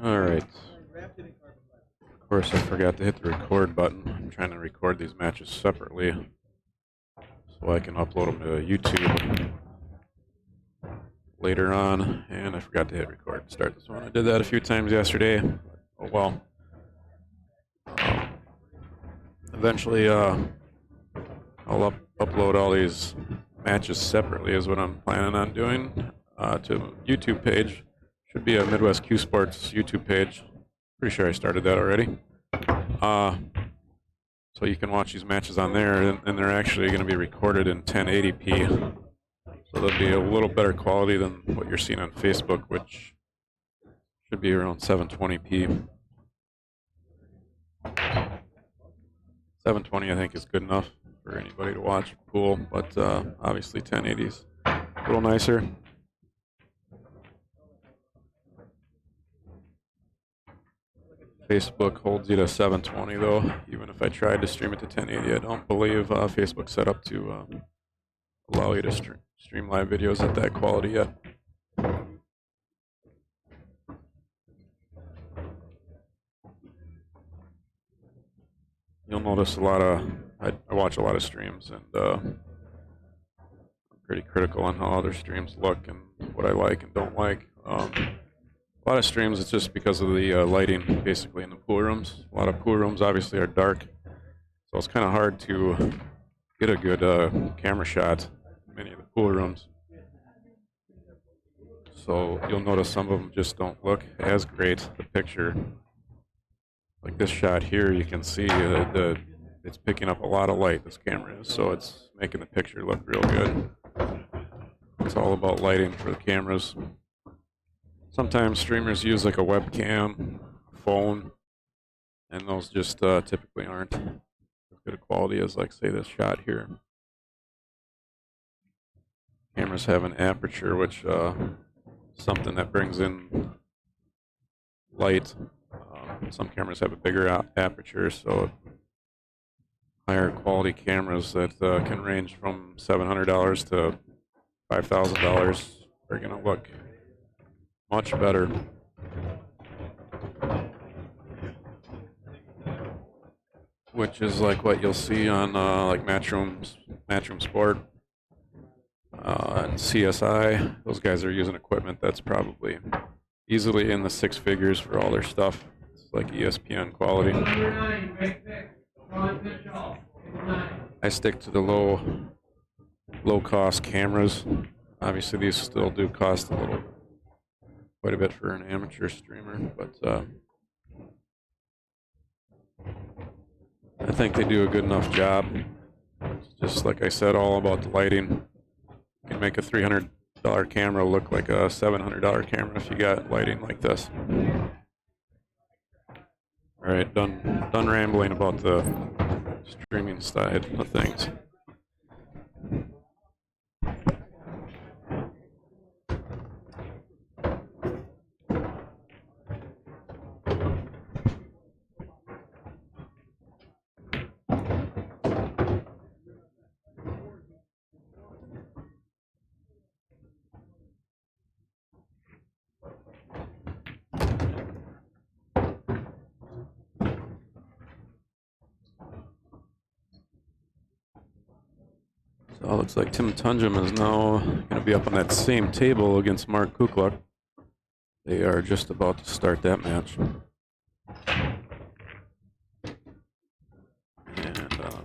All right. Of course, I forgot to hit the record button. I'm trying to record these matches separately so I can upload them to YouTube later on. And I forgot to hit record to start this one. I did that a few times yesterday. Oh well. Eventually, I'll upload all these matches separately is what I'm planning on doing to a YouTube page. Should be a Midwest Q Sports YouTube page. Pretty sure I started that already. So you can watch these matches on there, and they're actually going to be recorded in 1080p. So they'll be a little better quality than what you're seeing on Facebook, which should be around 720p. 720 I think is good enough for anybody to watch pool, but obviously 1080 is a little nicer. Facebook holds you to 720 though. Even if I tried to stream it to 1080, I don't believe Facebook's set up to allow you to stream live videos at that quality yet. You'll notice a lot of, I watch a lot of streams, and I'm pretty critical on how other streams look and what I like and don't like. A lot of streams, it's just because of the lighting, basically, in the pool rooms. A lot of pool rooms, obviously, are dark, so it's kind of hard to get a good camera shot in many of the pool rooms. So you'll notice some of them just don't look as great, the picture. Like this shot here, you can see it's picking up a lot of light, this camera is, so it's making the picture look real good. It's all about lighting for the cameras. Sometimes streamers use like a webcam, phone, and those just typically aren't as good a quality as, like, say, this shot here. Cameras have an aperture, which something that brings in light. Some cameras have a bigger aperture, so higher quality cameras that can range from $700 to $5,000 are going to look much better. Which is like what you'll see on like Matchroom Sport and CSI. Those guys are using equipment that's probably easily in the six figures for all their stuff. It's like ESPN quality. I stick to the low cost cameras. Obviously these still do cost quite a bit for an amateur streamer, but I think they do a good enough job. It's just like I said, all about the lighting. You can make a $300 camera look like a $700 camera if you got lighting like this. All right, done rambling about the streaming side of things. So it looks like Tim Tunjum is now going to be up on that same table against Mark Kukluk. They are just about to start that match. And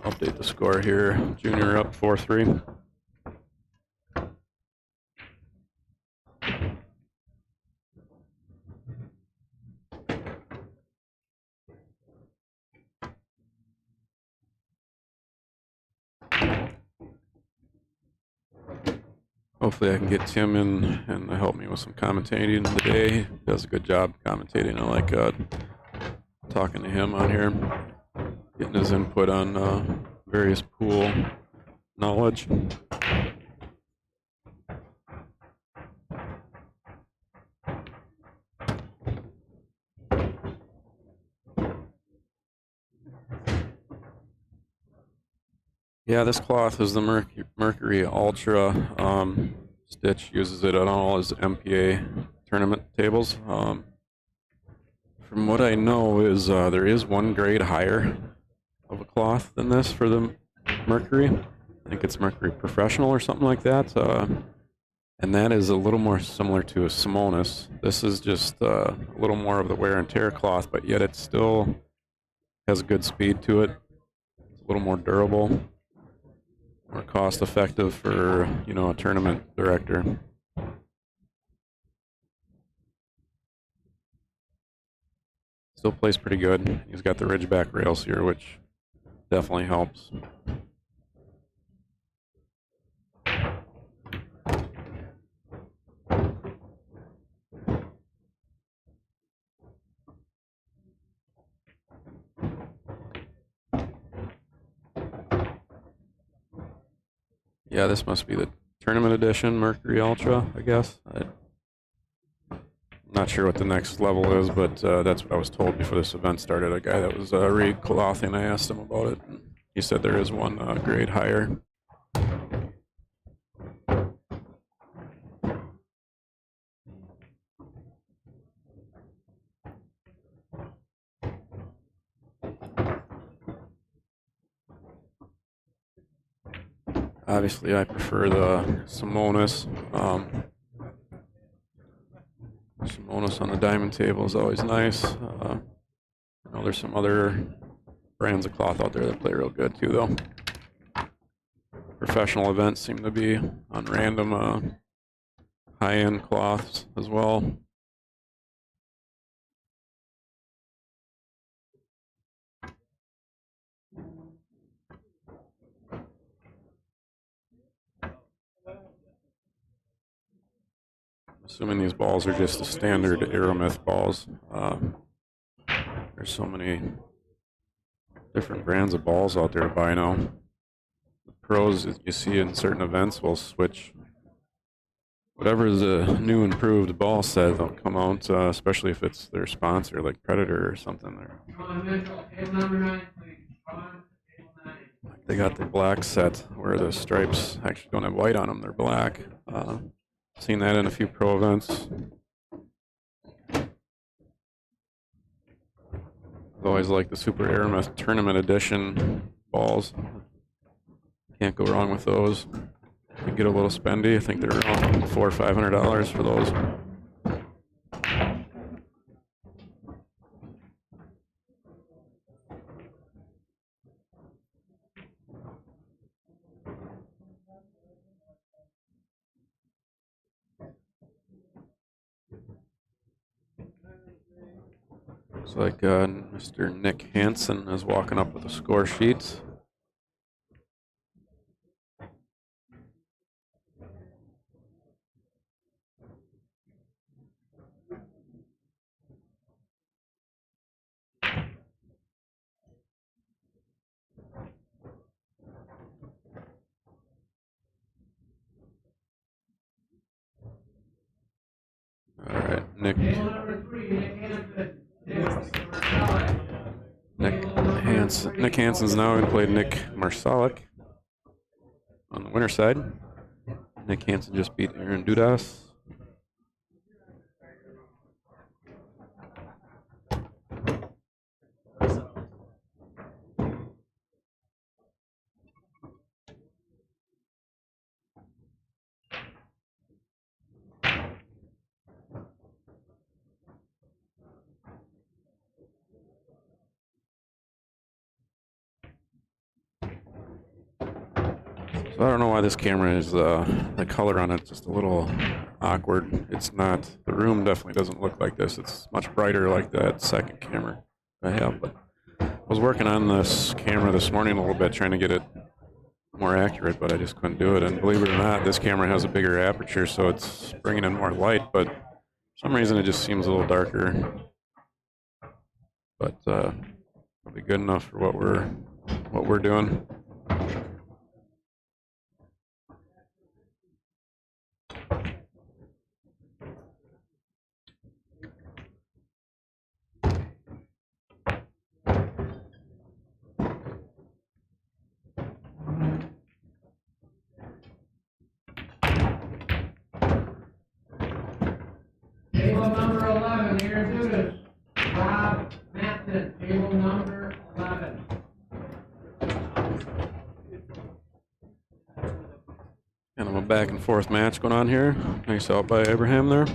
update the score here. Junior up 4-3. Hopefully I can get Tim in and help me with some commentating today. He does a good job commentating. I like talking to him on here, getting his input on various pool knowledge. Yeah, this cloth is the Mercury Ultra. Stitch uses it on all his MPA tournament tables. From what I know is there is one grade higher of a cloth than this for the Mercury. I think it's Mercury Professional or something like that. And that is a little more similar to a Simonis. This is just a little more of the wear and tear cloth, but yet it still has good speed to it. It's a little more durable, more cost effective for, you know, a tournament director. Still plays pretty good. He's got the Ridgeback rails here, which definitely helps. Yeah, this must be the tournament edition Mercury Ultra, I guess. I'm not sure what the next level is, but that's what I was told before this event started. A guy that was re-clothing, I asked him about it. And he said there is one grade higher. Obviously, I prefer the Simonis. Simonis on the diamond table is always nice. I know there's some other brands of cloth out there that play real good too, though. Professional events seem to be on random high-end cloths as well. Assuming these balls are just the standard Aeromith balls. There's so many different brands of balls out there to buy now. The pros you see in certain events will switch. Whatever is a new improved ball set, they'll come out, especially if it's their sponsor, like Predator or something. They got the black set where the stripes actually don't have white on them, they're black. Seen that in a few pro events. I've always liked the Super Aeromith Tournament Edition balls. Can't go wrong with those. They get a little spendy. I think they're around $400 or $500 for those. Looks like Mr. Nick Hansen is walking up with a score sheet. All right, Nick Hansen's now going to play Nick Marsalik on the winner side. Nick Hansen just beat Aaron Dudas. So I don't know why this camera is, the color on it just a little awkward. It's not, the room definitely doesn't look like this. It's much brighter like that second camera I have. But I was working on this camera this morning a little bit, trying to get it more accurate, but I just couldn't do it. And believe it or not, this camera has a bigger aperture, so it's bringing in more light, but for some reason it just seems a little darker. But it'll be good enough for what we're doing. Table number 11, here it is. Kind of a back and forth match going on here. Nice out by Ibrahim there.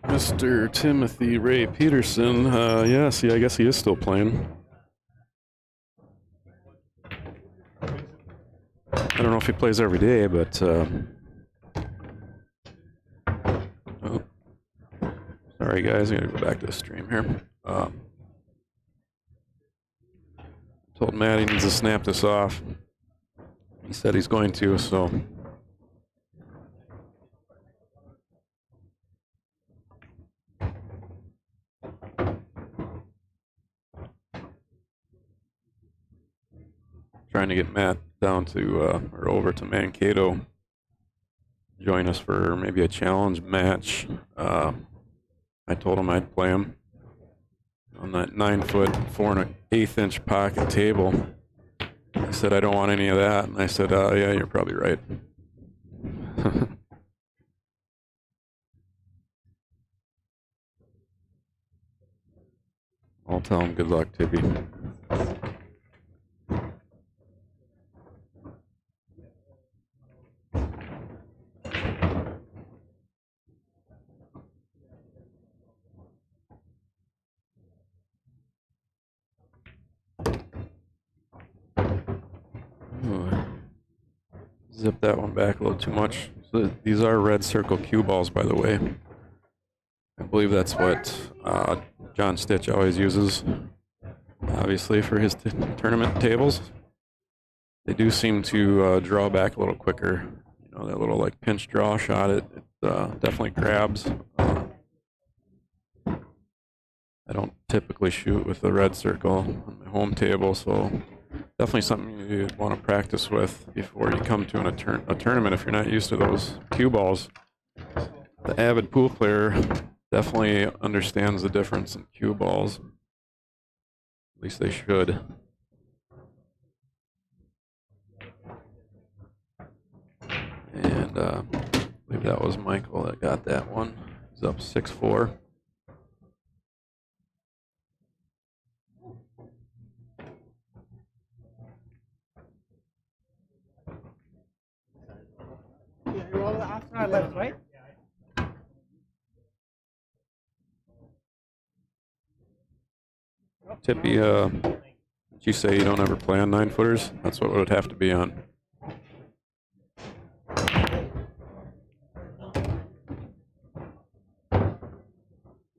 Mr. Timothy Ray Peterson. Yeah, see, I guess he is still playing. I don't know if he plays every day, but oh, sorry guys, I gotta go back to the stream here. Told Matt he needs to snap this off. He said he's going to, so. Trying to get Matt down to, or over to Mankato. Join us for maybe a challenge match. I told him I'd play him on that 9-foot, 4 1/8-inch pocket table. He said, I don't want any of that. And I said, yeah, you're probably right. I'll tell him good luck, Tippy. Zip that one back a little too much. So these are red circle cue balls, by the way. I believe that's what John Stitch always uses, obviously, for his tournament tables. They do seem to draw back a little quicker. You know, that little like pinch draw shot, it definitely grabs. I don't typically shoot with the red circle on my home table, so definitely something you want to practice with before you come to a tournament if you're not used to those cue balls. The avid pool player definitely understands the difference in cue balls. At least they should. And I believe that was Michael that got that one. He's up 6-4. You're all after I left, right? Tippy, did you say you don't ever play on 9-footers? That's what it would have to be on.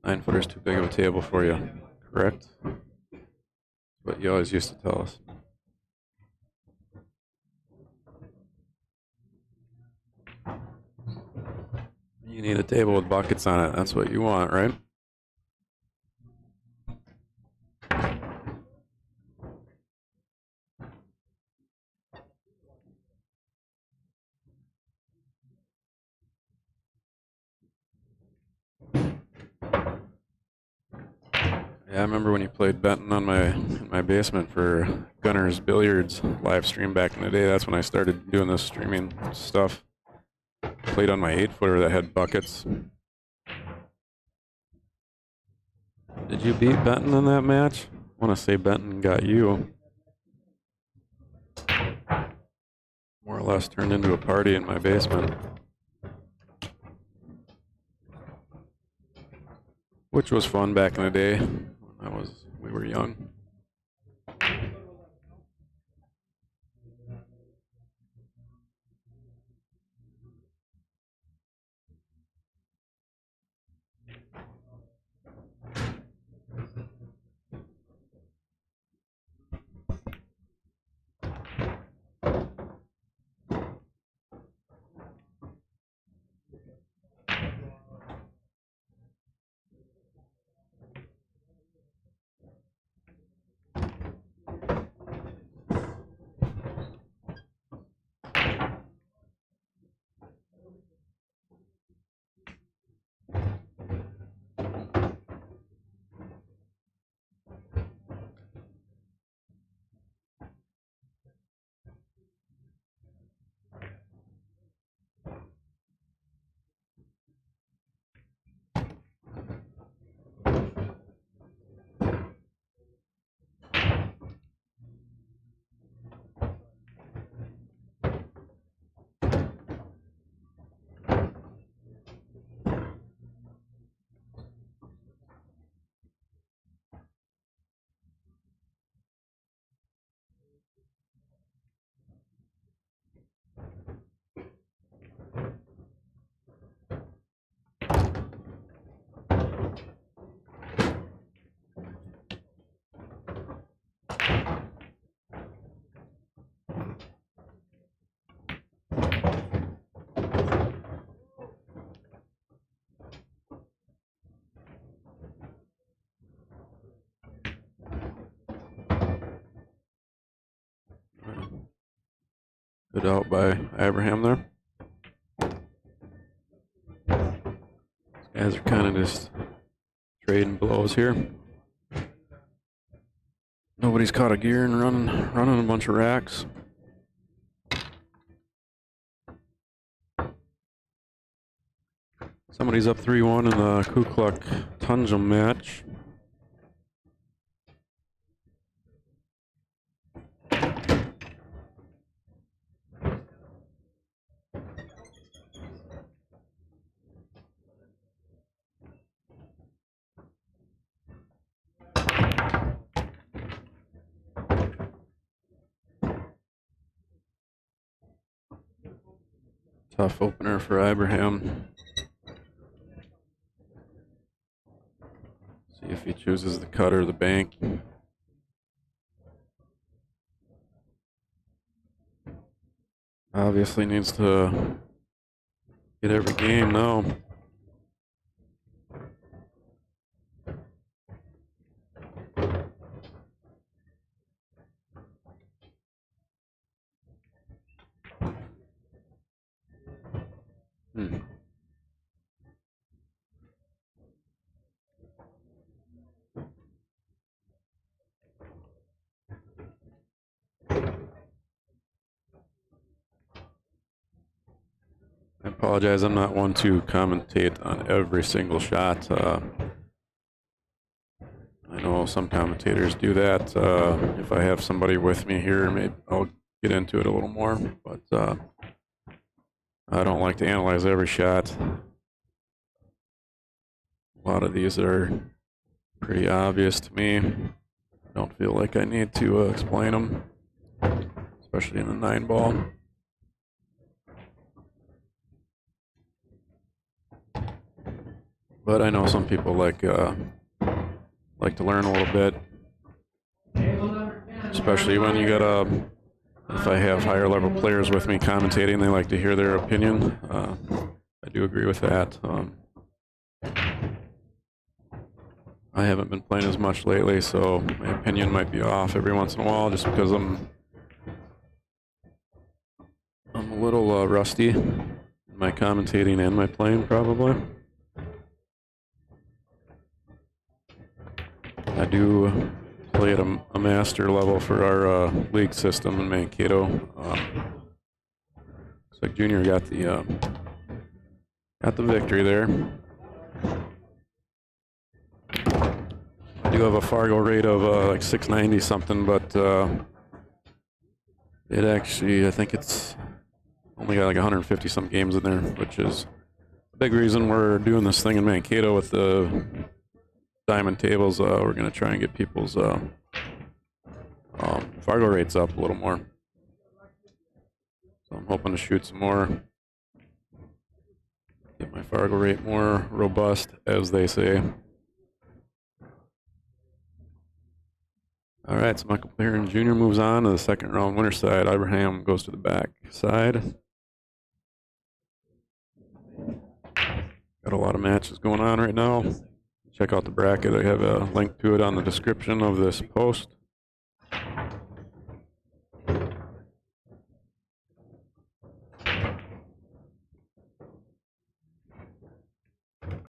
Nine-footer's too big of a table for you, correct? What you always used to tell us. You need a table with buckets on it. That's what you want, right? Yeah, I remember when you played Benton on in my basement for Gunner's Billiards live stream back in the day. That's when I started doing this streaming stuff. Played on my 8-footer that had buckets. Did you beat Benton in that match? I want to say Benton got you. More or less turned into a party in my basement. Which was fun back in the day when we were young. Good out by Ibrahim there. These guys are kind of just trading blows here. Nobody's caught a gear and running a bunch of racks. Somebody's up 3-1 in the Ku Klux Tunjum match. Tough opener for Ibrahim. See if he chooses the cut or the bank. Obviously needs to get every game now. I apologize, I'm not one to commentate on every single shot. I know some commentators do that. If I have somebody with me here, maybe I'll get into it a little more, but I don't like to analyze every shot. A lot of these are pretty obvious to me. I don't feel like I need to explain them, especially in the 9-ball. But I know some people like to learn a little bit, especially when you got if I have higher level players with me commentating, they like to hear their opinion. I do agree with that. I haven't been playing as much lately, so my opinion might be off every once in a while, just because I'm a little rusty in my commentating and my playing, probably. I do play at a master level for our league system in Mankato. Looks like Junior got the victory there. I do have a Fargo rate of like 690 something, but it actually, I think it's only got like 150 some games in there, which is a big reason we're doing this thing in Mankato with the diamond tables. We're going to try and get people's Fargo rates up a little more. So I'm hoping to shoot some more, get my Fargo rate more robust, as they say. All right, so Michael Perron Jr. moves on to the second round winner side. Ibrahim goes to the back side. Got a lot of matches going on right now. Check out the bracket. I have a link to it on the description of this post.